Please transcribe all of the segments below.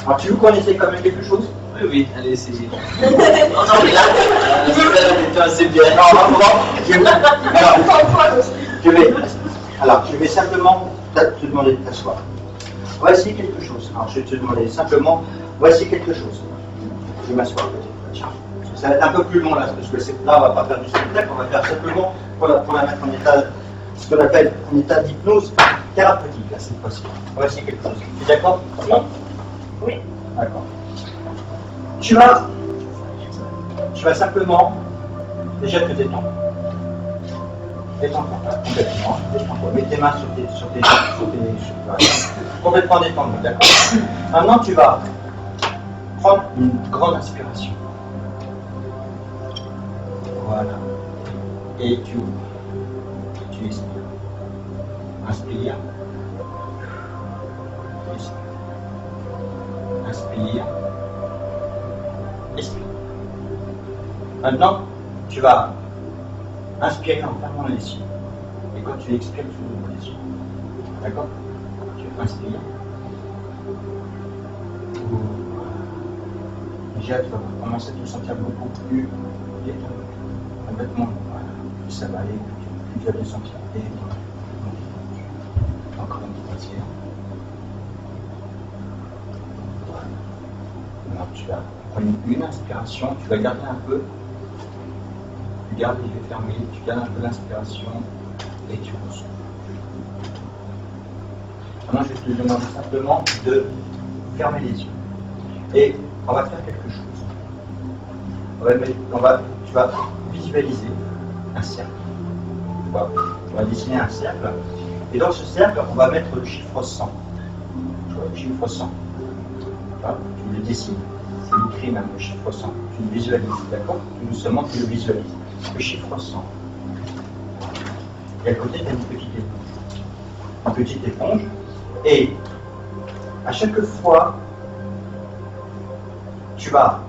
Alors, tu veux qu'on essaye quand même quelque chose? Oui, oui, allez, essayez. Non, non, mais là, c'est bien. Non, je vais simplement te demander de t'asseoir. On va essayer quelque chose. Alors, je vais te demander simplement, on va essayer quelque chose. Je vais m'asseoir peut-être. Tiens. Ça va être un peu plus long là, parce que là, on ne va pas faire du spectacle, on va faire simplement pour la mettre en état, ce qu'on appelle en état d'hypnose thérapeutique, là, cette fois-ci. On va essayer quelque chose. Tu es d'accord? Oui. D'accord. Tu vas simplement déjà te détendre. Détends-toi complètement. Détends-toi. Mets tes mains sur tes complètement détendu, d'accord? Maintenant, tu vas prendre une grande inspiration. Voilà. Et tu ouvres. Et tu expires. Inspire. Expire. Inspire. Expire. Maintenant, tu vas inspirer en fermant les yeux. Et quand tu expires, tu ouvres les yeux. D'accord? Tu inspires. Déjà, tu vas commencer à te sentir beaucoup plus détendu. Complètement. Voilà. Plus ça va aller, plus tu vas te sentir détendu. Encore une petite inspiration. Voilà. Maintenant, tu vas prendre une inspiration, tu vas garder un peu. Tu gardes les yeux fermés, tu gardes un peu l'inspiration et tu ressens. Maintenant, je vais te demander simplement de fermer les yeux. Et on va faire quelque chose. Tu vas visualiser un cercle. On va dessiner un cercle. Et dans ce cercle, on va mettre le chiffre 100. Tu vois, le chiffre 100. Tu le dessines. C'est écrit même, le chiffre 100. Tu le visualises, d'accord? Tout doucement, tu le visualises. Le chiffre 100. Et à côté, tu as une petite éponge. Une petite éponge. Et à chaque fois, tu vas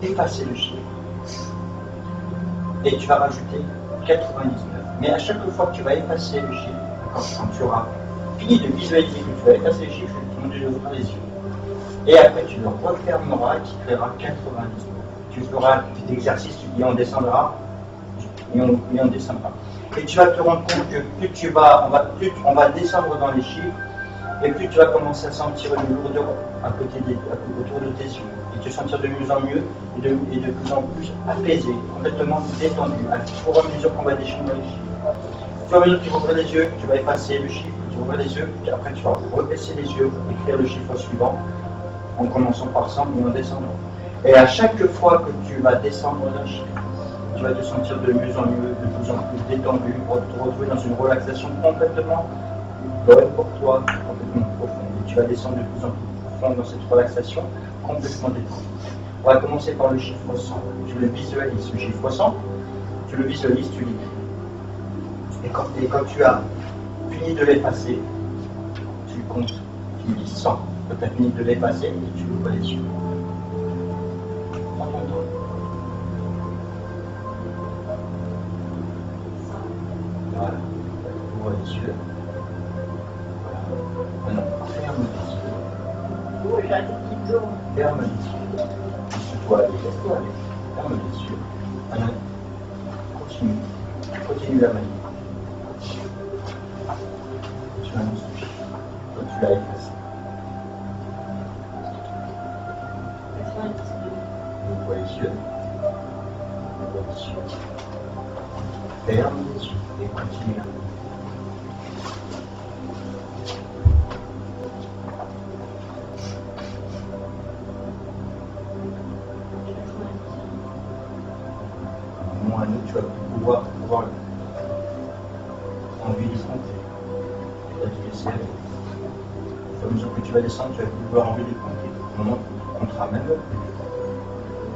effacer le chiffre. Et tu vas rajouter 99. Mais à chaque fois que tu vas effacer le chiffre, quand tu auras fini de visualiser que tu vas effacer le chiffre, je vais te demander d'ouvrir les yeux. Et après, tu le refermeras et tu créeras 99. Tu feras cet exercice et on descendra. Et on descendra. Et tu vas te rendre compte que plus on va descendre dans les chiffres, et plus tu vas commencer à sentir une lourdeur autour de tes yeux. Et tu vas sentir de mieux en mieux et de plus en plus apaisé, complètement détendu, au fur et à mesure qu'on va descendre dans les chiffres. Au fur et à mesure que tu ouvres les yeux, tu vas effacer le chiffre, tu ouvres les yeux, et après tu vas rebaisser les yeux, écrire le chiffre suivant, en commençant par 100 et en descendant. Et à chaque fois que tu vas descendre d'un chiffre, tu vas te sentir de mieux en mieux, de plus en plus détendu, pour te retrouver dans une relaxation complètement bonne pour toi, complètement profonde. Et tu vas descendre de plus en plus profond dans cette relaxation complètement détendue. On va commencer par le chiffre 100. Tu le visualises, le chiffre 100, tu le visualises, tu l'écris. Et quand tu as fini de l'effacer, tu comptes, tu dis 100. Quand tu as fini de l'effacer, tu ouvres les yeux. Prends ton temps. Voilà, ouvre les yeux. Voilà. Maintenant, ferme les yeux. Oui, j'ai un petit jour. Ferme les yeux. Laisse-toi aller, laisse-toi aller. Ferme les yeux. Maintenant, continue la magie. Tu annonces le chiffre. Toi, tu l'as effacé. Ouvre les yeux. Ouvre les yeux. Ferme les yeux et continue la magie. Tu vas pouvoir envie de compter. Tu vas te laisser aller. Au fur et à mesure que tu vas descendre, tu vas pouvoir envie de compter. Au moment où tu compteras même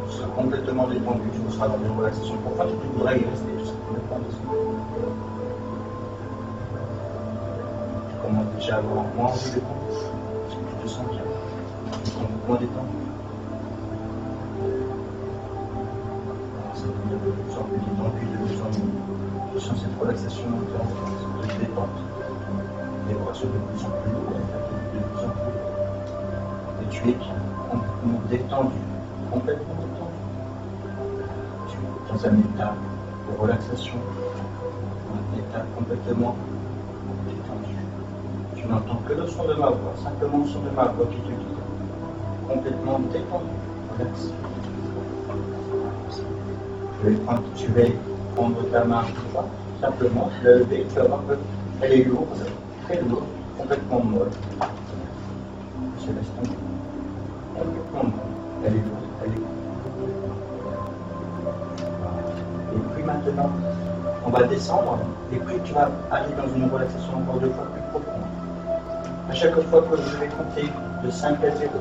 tu seras complètement détendu, tu seras dans une relaxation profonde et tu voudras y rester. Tu seras complètement descendu. Tu commences déjà à avoir moins envie de compter parce que tu te sens bien. Tu te sens moins détendu. De plus en plus détendu, de plus en plus. Tu sens cette relaxation intense, cette détente. Les bras sont de plus en plus lourds, de plus en plus lourds. Et tu tu es complètement détendu, complètement détendu. Tu es dans un état de relaxation, un état complètement détendu. Tu n'entends que le son de ma voix, simplement le son de ma voix qui te guide. Complètement détendu, relaxé. Tu vas prendre ta main, simplement, tu la lever, tu vas voir qu'elle est lourde, très lourde, complètement molle. Je laisse tomber. Complètement molle. Elle est lourde, elle est lourde. Et puis maintenant, on va descendre, et puis tu vas aller dans une relaxation encore 2 fois plus profonde. À chaque fois que je vais compter de 5 à 0,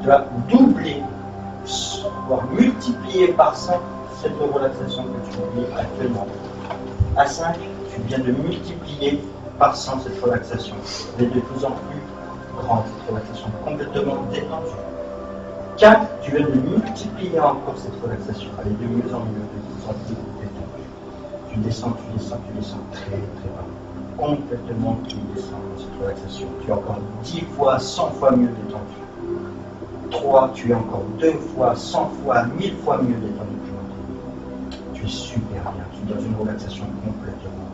tu vas doubler, voire multiplier par 5 cette relaxation que tu vis actuellement. À 5, tu viens de multiplier par 100 cette relaxation. Elle est de plus en plus grande, cette relaxation complètement détendue. 4, tu viens de multiplier encore cette relaxation. Elle est de mieux en mieux, de plus en plus détendue. Tu descends très très bas. Complètement tu descends dans cette relaxation. Tu es encore 10 fois, 100 fois mieux détendu. 3, tu es encore 2 fois, 100 fois, 1000 fois mieux détendu que maintenant. Tu es super bien, tu es dans une relaxation complètement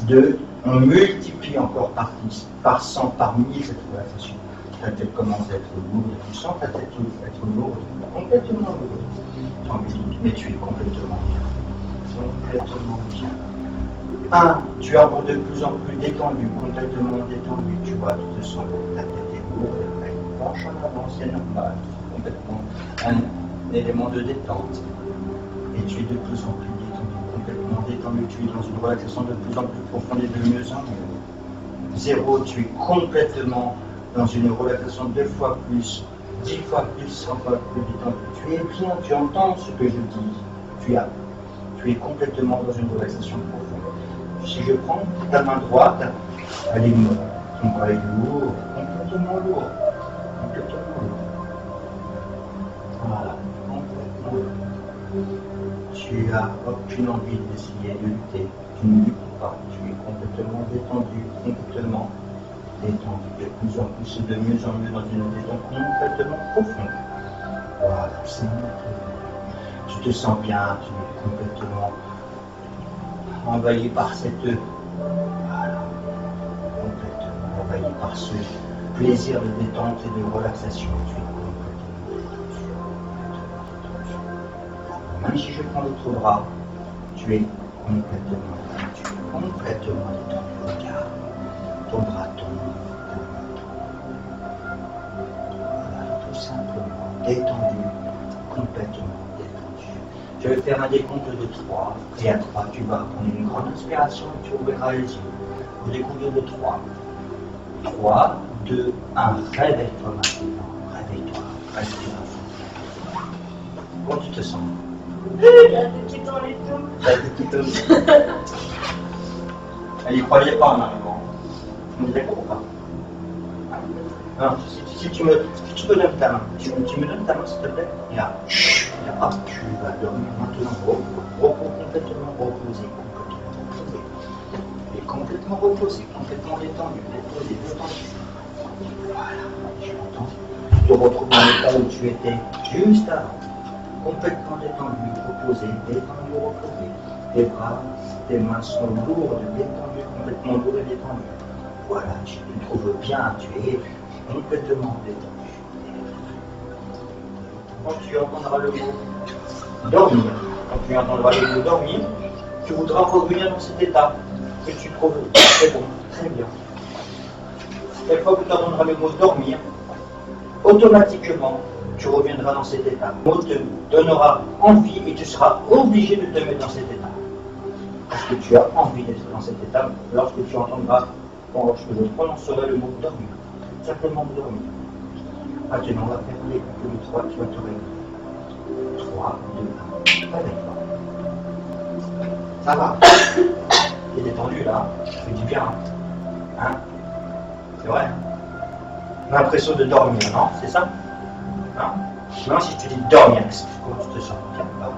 détendue. 2, on multiplie encore par 10, par 100, par 1000 cette relaxation. Ta tête commence à être lourde, tu sens ta tête être lourde, complètement lourde. Mais tu es complètement bien. Complètement bien. 1, tu es encore de plus en plus détendu, complètement détendu. Tu vois, tu te sens ta tête est lourde, elle penche en avant, c'est normal. Complètement un élément de détente. Et tu es de plus en plus détendu, complètement détendu. Tu es dans une relaxation de plus en plus profonde et de mieux en mieux. 0, tu es complètement dans une relaxation 2 fois plus, 10 fois plus, 100 fois plus détendu. Tu es bien, tu entends ce que je dis. Tu es complètement dans une relaxation profonde. Si je prends ta main droite, elle est lourde, ton bras est lourd, complètement lourd. Complètement lourd. Voilà, complètement lourd. Tu n'as aucune envie d'essayer de lutter. Tu ne luttes pas. Tu es complètement détendu, complètement détendu. De plus en plus et de mieux en mieux dans une détente complètement profonde. Voilà, c'est mieux. Tu te sens bien, tu es complètement envahi par cette... Voilà, complètement envahi par ce plaisir de détente et de relaxation. Tu es complètement. Même si je prends l'autre bras, tu es complètement détendu. Regarde, ton bras tombe. Voilà, tout simplement détendu, complètement détendu. Je vais faire un décompte de 3, et à 3, tu vas prendre une grande inspiration et tu ouvriras les yeux. Au décompte de 3. 3, 2, 1. Réveille-toi maintenant. Réveille-toi. Respiration. Comment tu te sens? La tête qui tourne et tout. La tête qui tourne. Elle n'y croyait pas en arrivant. Tu me d'accord ou pas? Non, si tu me donnes ta main, tu me donnes ta main s'il te plaît. Et là, hop, tu vas dormir maintenant. Repos complètement reposé, Et complètement reposé, complètement détendu, détendu. Voilà, je l'entends. Tu te retrouves dans l'état où tu étais juste avant. Complètement détendu, reposé, détendu, reposé. Tes bras, tes mains sont lourdes, détendues, complètement lourdes et détendues. Voilà, tu te trouves bien, tu es complètement détendu. Quand tu entendras le mot dormir, tu voudras revenir dans cet état que tu trouves très bon, très bien. Chaque fois que tu entendras le mot dormir, automatiquement, tu reviendras dans cet état. Le mot te donnera envie et tu seras obligé de te mettre dans cet état. Parce que tu as envie d'être dans cet état lorsque tu entendras, lorsque je prononcerai le mot dormir. Simplement dormir. Maintenant, on va faire les coups de 3, tu vas te réveiller. 3, 2, 1. Réveille-toi. Ça va. Tu es détendu là. Tu dis bien. Hein? C'est vrai. L'impression de dormir, non? C'est ça? Non? Non, si tu dis dormir, comment tu te sens? Tiens, là.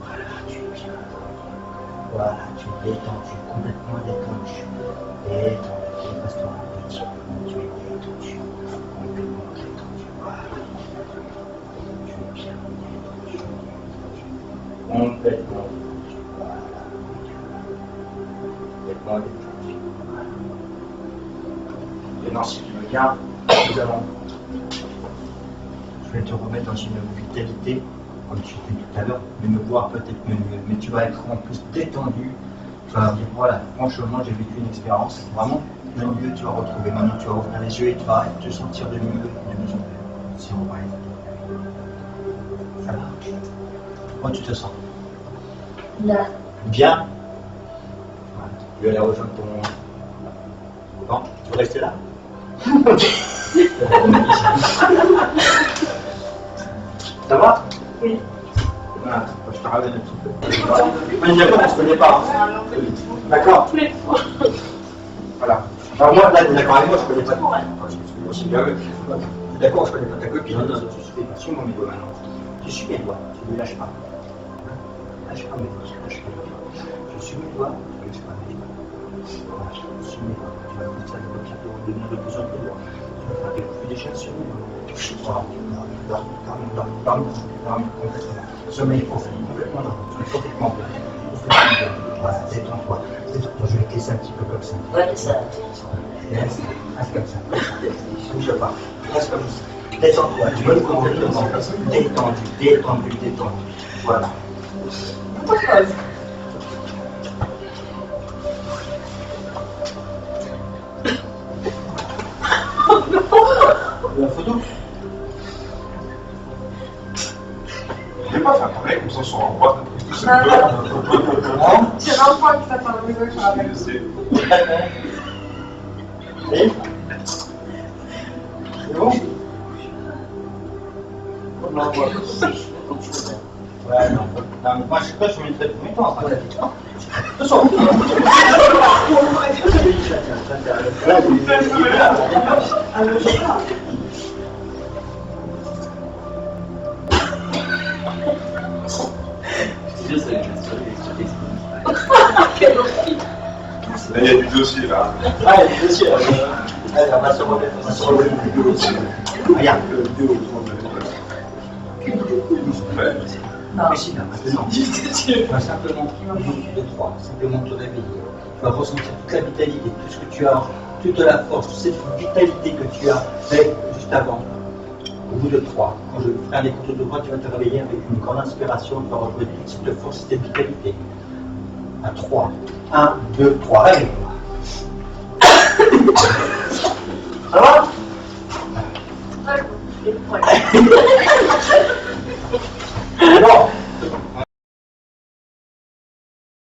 Voilà, tu es bien. Voilà, tu es détendu, complètement détendu. Détendu, restaure un petit peu. Tu es détendu, complètement détendu. Voilà. Tu es bien détendu. Complètement détendu. Voilà. Complètement détendu. Voilà. Maintenant, si tu veux bien, nous allons. Je vais te remettre dans une vitalité, comme tu fais tout à l'heure, mais me voir peut-être mieux. Mais tu vas être en plus détendu. Tu vas dire, voilà, franchement, j'ai vécu une expérience. Vraiment, le mieux, tu vas retrouver. Maintenant, tu vas ouvrir les yeux et tu vas te sentir de mieux, de mieux en mieux. Si on va être. Ça va. Comment tu te sens? Là. Bien. Voilà. Tu veux aller rejoindre ton. Non, tu veux rester là? Ça va? Oui. Voilà, je te ramène un petit peu. Mais d'accord, on ne se connaît pas. D'accord? Tous les fois. Voilà. Alors moi, là, d'accord avec moi, je ne connais pas. Enfin, je suis aussi bien. D'accord, je ne connais pas ta copine. Tu suis sur mon niveau maintenant. Tu suis mes doigts, tu ne me lâches pas. Lâche pas mes doigts, lâche pas mes doigts. Je suis mes doigts, tu ne lâches pas mes doigts. Voilà, je suis mes doigts. Tu vas faire ça, tu vas devenir de plus en plus loin. Tu vas faire des coups d'échelle sur mes doigts. Dorme, complètement. Sommeil profond, complètement dormant, complètement plein. Voilà, détends-toi. Détends-toi, je vais te laisser un petit peu comme ça. Ouais, ça. Reste comme ça. Bouge pas. Reste comme ça. Détends-toi, tu veux complètement. Détendu, détendu, détendu. Voilà. La photo? Je vais pas faire pareil comme ça sur un droit de tout Ah, Non? c'est l'enfant qui t'attend, je me rappelle. sais. Et? C'est bon? Non, ouais. Ouais, non. Non, moi, je suis pas sur une tête. Mets-toi en train de la petite. Attention! Je te jure, c'est Là, il y a du dossier là. Ah, il y a des dossiers. Allez, on va se remettre. On va se remettre. Regarde. Ouais. Mais si, là, maintenant, tu vas simplement de 3, simplement te réveiller. Tu vas ressentir toute la vitalité, tout ce que tu as, toute la force, toute cette vitalité que tu as fait juste avant. Au bout de 3, quand je ferai les comptes de droite, tu vas te réveiller avec une grande inspiration, tu vas retrouver toute cette force, cette vitalité. À 3. 1, 2, 3, réveille-toi. Ça va? Ouais, je vais